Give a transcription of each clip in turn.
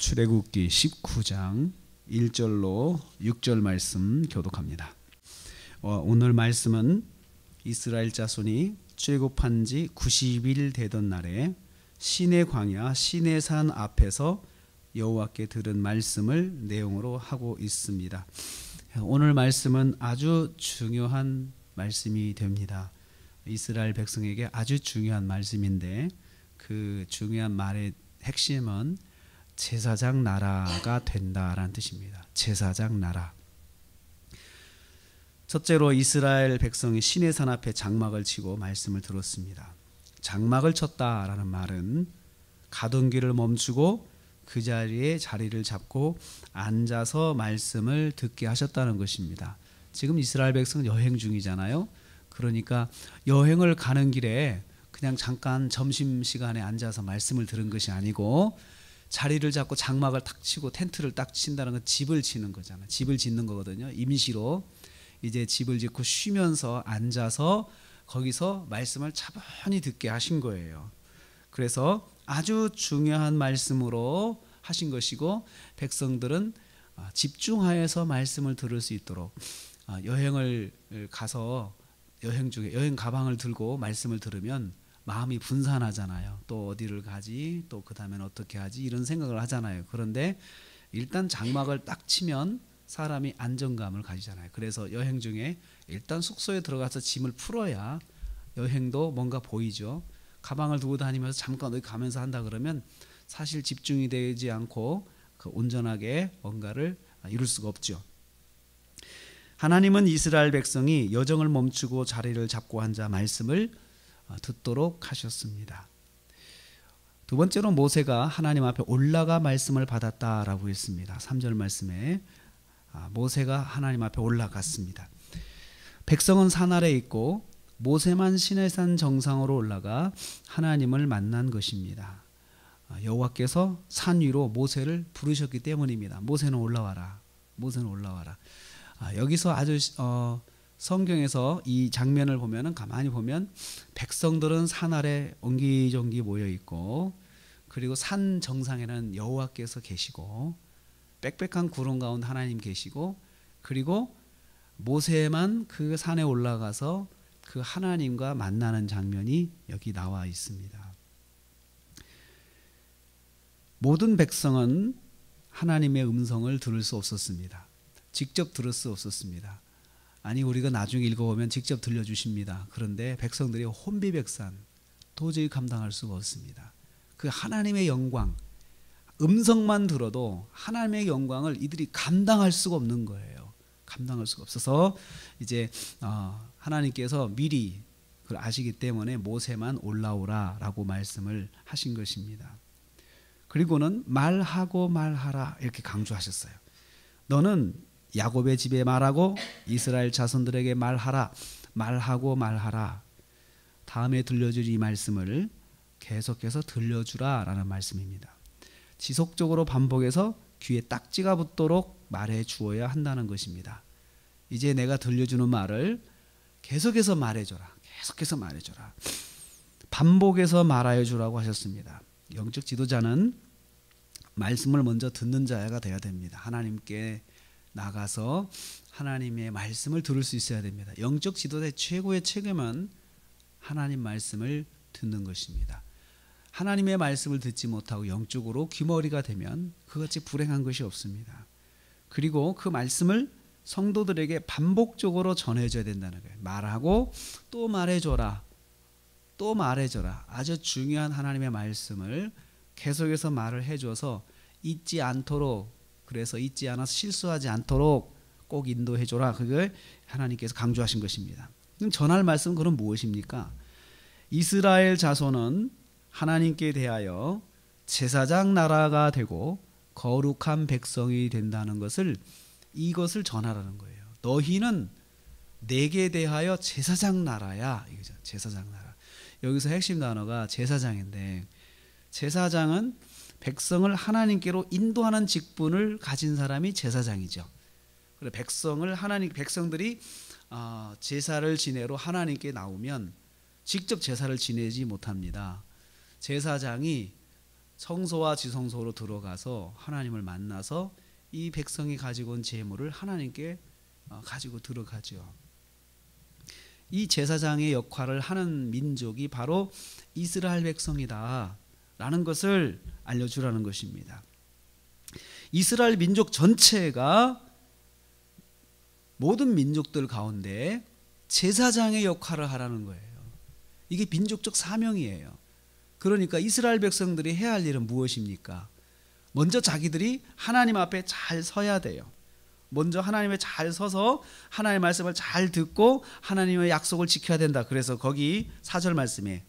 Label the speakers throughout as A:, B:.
A: 출애굽기 19장 1절로 6절 말씀 교독합니다. 오늘 말씀은 이스라엘 자손이 출애굽한 지 90일 되던 날에 시내 광야 시내산 앞에서 여호와께 들은 말씀을 내용으로 하고 있습니다. 오늘 말씀은 아주 중요한 말씀이 됩니다. 이스라엘 백성에게 아주 중요한 말씀인데 그 중요한 말의 핵심은 제사장 나라가 된다라는 뜻입니다. 제사장 나라. 첫째로 이스라엘 백성이 시내산 앞에 장막을 치고 말씀을 들었습니다. 장막을 쳤다라는 말은 가던 길을 멈추고 그 자리에 자리를 잡고 앉아서 말씀을 듣게 하셨다는 것입니다. 지금 이스라엘 백성은 여행 중이잖아요. 그러니까 여행을 가는 길에 그냥 잠깐 점심시간에 앉아서 말씀을 들은 것이 아니고 자리를 잡고 장막을 딱 치고 텐트를 딱 친다는 건 집을 치는 거잖아요. 집을 짓는 거거든요. 임시로 이제 집을 짓고 쉬면서 앉아서 거기서 말씀을 차분히 듣게 하신 거예요. 그래서 아주 중요한 말씀으로 하신 것이고 백성들은 집중하여서 말씀을 들을 수 있도록 여행을 가서 여행 중에 여행 가방을 들고 말씀을 들으면 마음이 분산하잖아요. 또 어디를 가지, 또 그 다음엔 어떻게 하지 이런 생각을 하잖아요. 그런데 일단 장막을 딱 치면 사람이 안정감을 가지잖아요. 그래서 여행 중에 일단 숙소에 들어가서 짐을 풀어야 여행도 뭔가 보이죠. 가방을 두고 다니면서 잠깐 어디 가면서 한다 그러면 사실 집중이 되지 않고 그 온전하게 뭔가를 이룰 수가 없죠. 하나님은 이스라엘 백성이 여정을 멈추고 자리를 잡고 앉아 말씀을 듣도록 하셨습니다. 두 번째로 모세가 하나님 앞에 올라가 말씀을 받았다라고 했습니다. 3절 말씀에 모세가 하나님 앞에 올라갔습니다. 백성은 산 아래에 있고 모세만 시내산 정상으로 올라가 하나님을 만난 것입니다. 여호와께서 산 위로 모세를 부르셨기 때문입니다. 모세는 올라와라. 모세는 올라와라. 여기서 아주 성경에서 이 장면을 보면은 가만히 보면 백성들은 산 아래 옹기종기 모여 있고 그리고 산 정상에는 여호와께서 계시고 빽빽한 구름 가운데 하나님 계시고 그리고 모세만 그 산에 올라가서 그 하나님과 만나는 장면이 여기 나와 있습니다. 모든 백성은 하나님의 음성을 들을 수 없었습니다. 직접 들을 수 없었습니다. 아니 우리가 나중에 읽어보면 직접 들려주십니다. 그런데 백성들이 혼비백산 도저히 감당할 수가 없습니다. 그 하나님의 영광 음성만 들어도 하나님의 영광을 이들이 감당할 수가 없는 거예요. 감당할 수가 없어서 이제 하나님께서 미리 그걸 아시기 때문에 모세만 올라오라라고 말씀을 하신 것입니다. 그리고는 말하고 말하라 이렇게 강조하셨어요. 너는 야곱의 집에 말하고 이스라엘 자손들에게 말하라. 말하고 말하라. 다음에 들려줄 이 말씀을 계속해서 들려주라라는 말씀입니다. 지속적으로 반복해서 귀에 딱지가 붙도록 말해 주어야 한다는 것입니다. 이제 내가 들려주는 말을 계속해서 말해줘라. 계속해서 말해줘라. 반복해서 말하여 주라고 하셨습니다. 영적 지도자는 말씀을 먼저 듣는 자가 되어야 됩니다. 하나님께 나가서 하나님의 말씀을 들을 수 있어야 됩니다. 영적 지도자의 최고의 책임은 하나님 말씀을 듣는 것입니다. 하나님의 말씀을 듣지 못하고 영적으로 귀머리가 되면 그같이 불행한 것이 없습니다. 그리고 그 말씀을 성도들에게 반복적으로 전해줘야 된다는 거예요. 말하고 또 말해줘라. 또 말해줘라. 아주 중요한 하나님의 말씀을 계속해서 말을 해줘서 잊지 않도록 그래서 잊지 않아서 실수하지 않도록 꼭 인도해줘라. 그걸 하나님께서 강조하신 것입니다. 그럼 전할 말씀은 그럼 무엇입니까? 이스라엘 자손은 하나님께 대하여 제사장 나라가 되고 거룩한 백성이 된다는 것을 이것을 전하라는 거예요. 너희는 내게 대하여 제사장 나라야. 이거죠. 제사장 나라. 여기서 핵심 단어가 제사장인데 제사장은 백성을 하나님께로 인도하는 직분을 가진 사람이 제사장이죠. 그래 백성들이 제사를 지내러 하나님께 나오면 직접 제사를 지내지 못합니다. 제사장이 성소와 지성소로 들어가서 하나님을 만나서 이 백성이 가지고 온 제물을 하나님께 가지고 들어가죠. 이 제사장의 역할을 하는 민족이 바로 이스라엘 백성이다 라는 것을 알려주라는 것입니다. 이스라엘 민족 전체가 모든 민족들 가운데 제사장의 역할을 하라는 거예요. 이게 민족적 사명이에요. 그러니까 이스라엘 백성들이 해야 할 일은 무엇입니까? 먼저 자기들이 하나님 앞에 잘 서야 돼요. 먼저 하나님에 잘 서서 하나님의 말씀을 잘 듣고 하나님의 약속을 지켜야 된다. 그래서 거기 4절 말씀에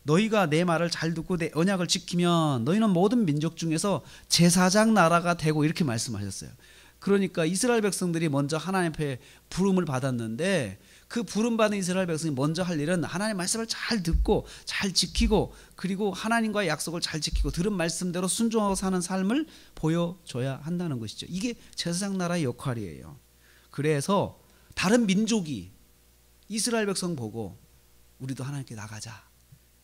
A: 너희가 내 말을 잘 듣고 내 언약을 지키면 너희는 모든 민족 중에서 제사장 나라가 되고 이렇게 말씀하셨어요. 그러니까 이스라엘 백성들이 먼저 하나님 앞에 부름을 받았는데 그 부름받은 이스라엘 백성이 먼저 할 일은 하나님의 말씀을 잘 듣고 잘 지키고 그리고 하나님과의 약속을 잘 지키고 들은 말씀대로 순종하고 사는 삶을 보여줘야 한다는 것이죠. 이게 제사장 나라의 역할이에요. 그래서 다른 민족이 이스라엘 백성 보고 우리도 하나님께 나가자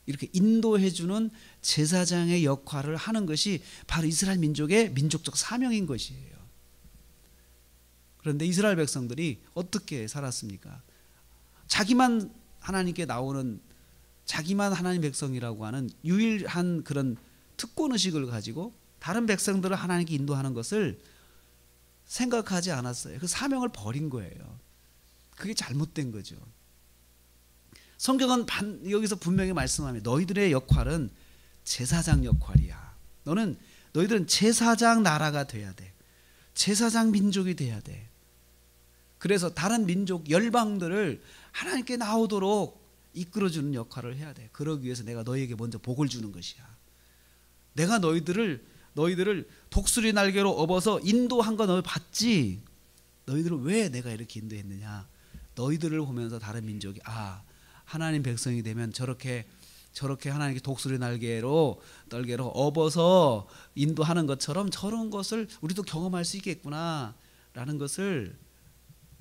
A: 이렇게 인도해주는 제사장의 역할을 하는 것이 바로 이스라엘 민족의 민족적 사명인 것이에요. 그런데 이스라엘 백성들이 어떻게 살았습니까? 자기만 하나님께 나오는 자기만 하나님 백성이라고 하는 유일한 그런 특권의식을 가지고 다른 백성들을 하나님께 인도하는 것을 생각하지 않았어요. 그 사명을 버린 거예요. 그게 잘못된 거죠. 성경은 여기서 분명히 말씀합니다. 너희들의 역할은 제사장 역할이야. 너희들은 제사장 나라가 돼야 돼. 제사장 민족이 돼야 돼. 그래서 다른 민족 열방들을 하나님께 나오도록 이끌어주는 역할을 해야 돼. 그러기 위해서 내가 너희에게 먼저 복을 주는 것이야. 내가 너희들을 독수리 날개로 업어서 인도한 거 너희 봤지? 너희들을 왜 내가 이렇게 인도했느냐? 너희들을 보면서 다른 민족이 하나님 백성이 되면 저렇게 하나님께 독수리 날개로 업어서 인도하는 것처럼 저런 것을 우리도 경험할 수 있겠구나 라는 것을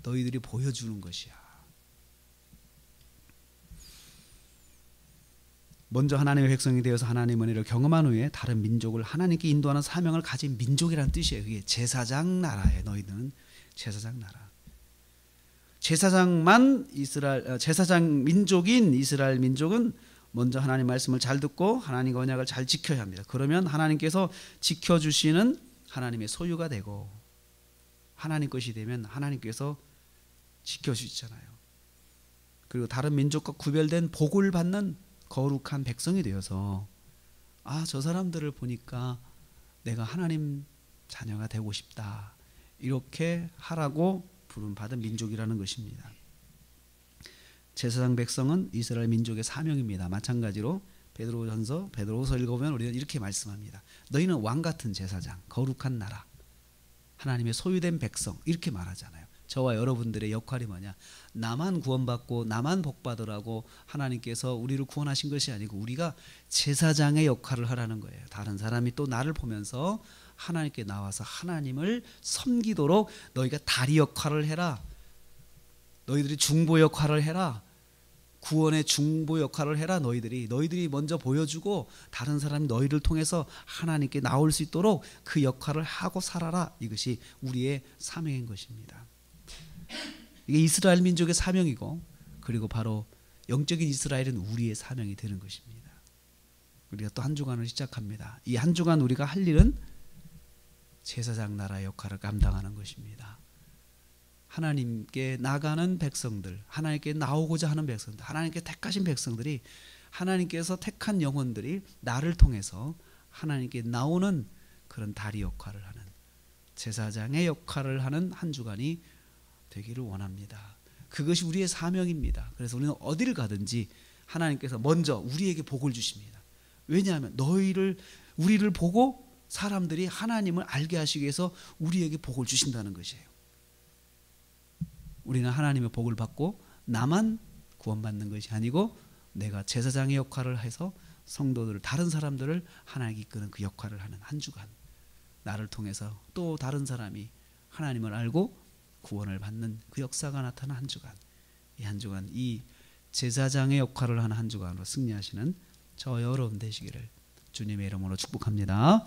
A: 너희들이 보여주는 것이야. 먼저 하나님의 백성이 되어서 하나님의 은혜를 경험한 후에 다른 민족을 하나님께 인도하는 사명을 가진 민족이라는 뜻이에요. 그게 제사장 나라예요. 너희들은 제사장 나라. 제사장 민족인 이스라엘 민족은 먼저 하나님 말씀을 잘 듣고 하나님의 언약을 잘 지켜야 합니다. 그러면 하나님께서 지켜주시는 하나님의 소유가 되고 하나님 것이 되면 하나님께서 지켜주시잖아요. 그리고 다른 민족과 구별된 복을 받는 거룩한 백성이 되어서 저 사람들을 보니까 내가 하나님 자녀가 되고 싶다 이렇게 하라고 부름받은 민족이라는 것입니다. 제사장 백성은 이스라엘 민족의 사명입니다. 마찬가지로 베드로후서 읽어보면 우리는 이렇게 말씀합니다. 너희는 왕같은 제사장, 거룩한 나라, 하나님의 소유된 백성 이렇게 말하잖아요. 저와 여러분들의 역할이 뭐냐? 나만 구원받고 나만 복받으라고 하나님께서 우리를 구원하신 것이 아니고 우리가 제사장의 역할을 하라는 거예요. 다른 사람이 또 나를 보면서 하나님께 나와서 하나님을 섬기도록 너희가 다리 역할을 해라. 너희들이 중보 역할을 해라. 구원의 중보 역할을 해라. 너희들이 먼저 보여주고 다른 사람이 너희를 통해서 하나님께 나올 수 있도록 그 역할을 하고 살아라. 이것이 우리의 사명인 것입니다. 이게 이스라엘 민족의 사명이고 그리고 바로 영적인 이스라엘은 우리의 사명이 되는 것입니다. 우리가 또 한 주간을 시작합니다. 이 한 주간 우리가 할 일은 제사장 나라의 역할을 감당하는 것입니다. 하나님께 나가는 백성들, 하나님께 나오고자 하는 백성들, 하나님께 택하신 백성들이 하나님께서 택한 영혼들이 나를 통해서 하나님께 나오는 그런 다리 역할을 하는 제사장의 역할을 하는 한 주간이 되기를 원합니다. 그것이 우리의 사명입니다. 그래서 우리는 어디를 가든지 하나님께서 먼저 우리에게 복을 주십니다. 왜냐하면 우리를 보고 사람들이 하나님을 알게 하시기 위해서 우리에게 복을 주신다는 것이에요. 우리는 하나님의 복을 받고 나만 구원받는 것이 아니고 내가 제사장의 역할을 해서 성도들 다른 사람들을 하나님께 이끄는 그 역할을 하는 한 주간, 나를 통해서 또 다른 사람이 하나님을 알고 구원을 받는 그 역사가 나타난 한 주간, 이 한 주간 이 제사장의 역할을 하는 한 주간으로 승리하시는 저 여러분 되시기를 주님의 이름으로 축복합니다.